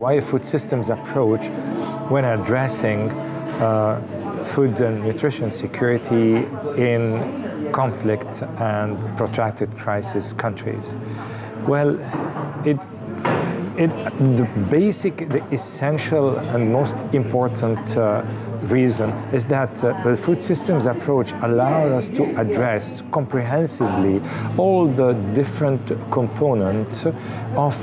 Why a food systems approach when addressing food and nutrition security in conflict and protracted crisis countries? Well, the essential and most important reason is that the food systems approach allows us to address comprehensively all the different components of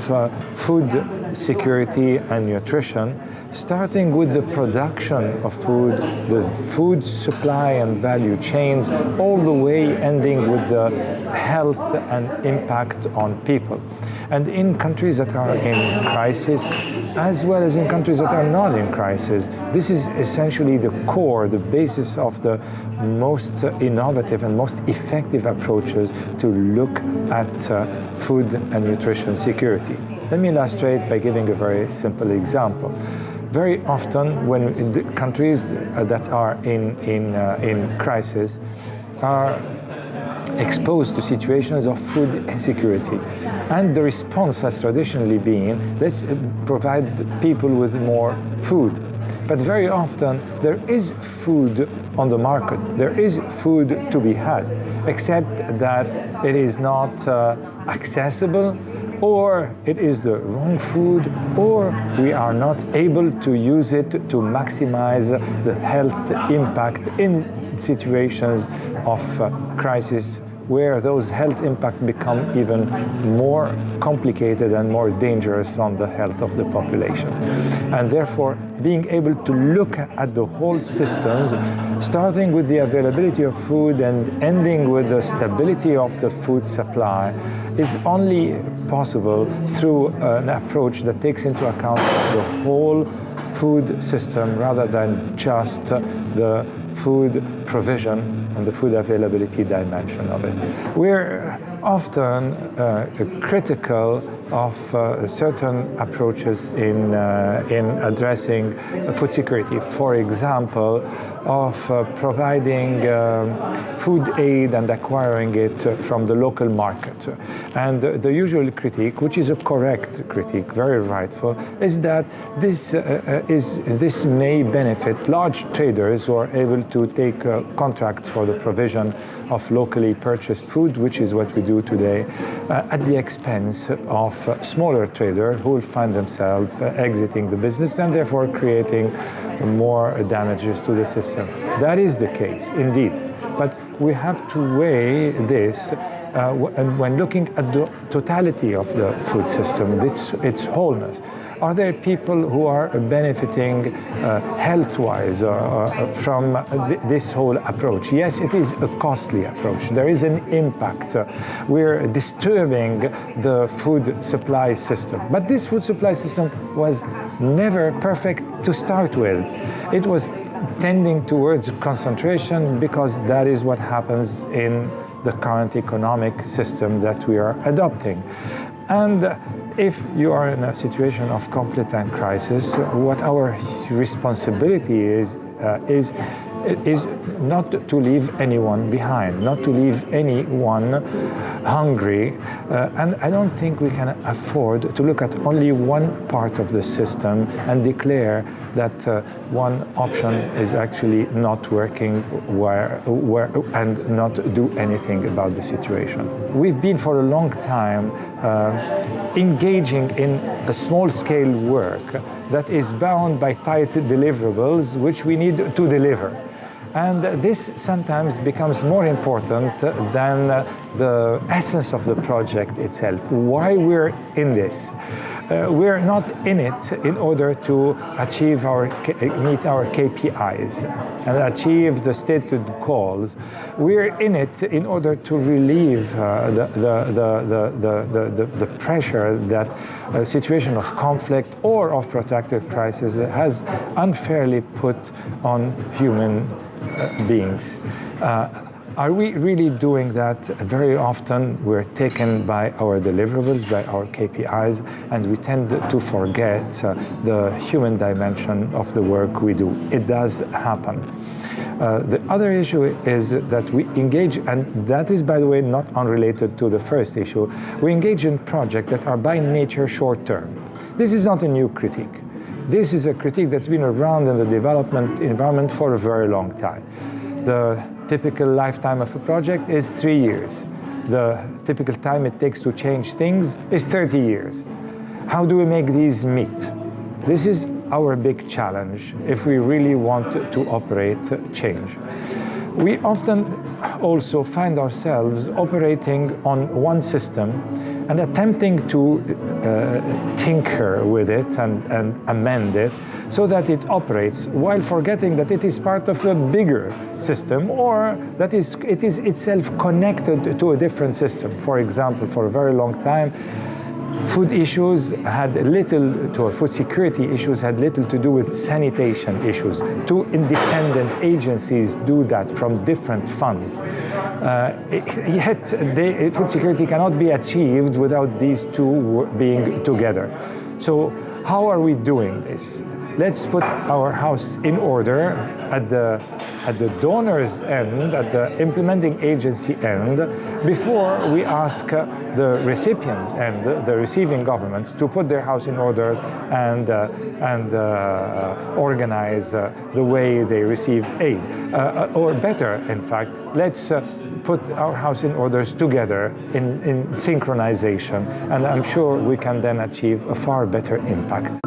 food security and nutrition, starting with the production of food, the food supply and value chains, all the way ending with the health and impact on people. And in countries that are in crisis, as well as in countries that are not in crisis, this is essentially the core, the basis of the most innovative and most effective approaches to look at food and nutrition security. Let me illustrate by giving a very simple example. Very often, when in the countries that are in crisis are exposed to situations of food insecurity, and the response has traditionally been, let's provide people with more food. But very often there is food on the market, there is food to be had, except that it is not accessible, or it is the wrong food, or we are not able to use it to maximize the health impact in situations of crisis, where those health impacts become even more complicated and more dangerous on the health of the population. And therefore, being able to look at the whole systems, starting with the availability of food and ending with the stability of the food supply, is only possible through an approach that takes into account the whole food system rather than just the food provision and the food availability dimension of it. We're often critical of certain approaches in addressing food security. For example, of providing food aid and acquiring it from the local market. And the usual critique, which is a correct critique, very rightful, is that this may benefit large traders who are able to take contracts for the provision of locally purchased food, which is what we do today, at the expense of smaller traders who will find themselves exiting the business and therefore creating more damages to the system. That is the case, indeed. But we have to weigh this when looking at the totality of the food system, its wholeness. Are there people who are benefiting health-wise from this whole approach? Yes, it is a costly approach. There is an impact. We're disturbing the food supply system. But this food supply system was never perfect to start with. It was tending towards concentration because that is what happens in the current economic system that we are adopting. And if you are in a situation of conflict and crisis, what our responsibility is not to leave anyone behind, not to leave anyone hungry. And I don't think we can afford to look at only one part of the system and declare that one option is actually not working and not do anything about the situation. We've been for a long time engaging in a small-scale work that is bound by tight deliverables, which we need to deliver. And this sometimes becomes more important than the essence of the project itself. Why we're in this? We're not in it in order to meet our KPIs and achieve the stated goals. We're in it in order to relieve the pressure that a situation of conflict or of protracted crisis has unfairly put on human beings. Are we really doing that? Very often we're taken by our deliverables, by our KPIs, and we tend to forget the human dimension of the work we do. It does happen. The other issue is that we engage, and that is, by the way, not unrelated to the first issue, we engage in projects that are by nature short-term. This is not a new critique. This is a critique that's been around in the development environment for a very long time. The typical lifetime of a project is 3 years. The typical time it takes to change things is 30 years. How do we make these meet? This is our big challenge if we really want to operate change. We often also find ourselves operating on one system and attempting to tinker with it and amend it so that it operates, while forgetting that it is part of a bigger system, or that it is itself connected to a different system. For example, for a very long time, food issues had little, food security issues had little to do with sanitation issues. Two independent agencies do that from different funds. Yet food security cannot be achieved without these two being together. So how are we doing this? Let's put our house in order at the donor's end, at the implementing agency end, before we ask the recipients and the receiving governments to put their house in order and organize the way they receive aid. Or better, in fact, let's put our house in orders together in synchronization, and I'm sure we can then achieve a far better impact.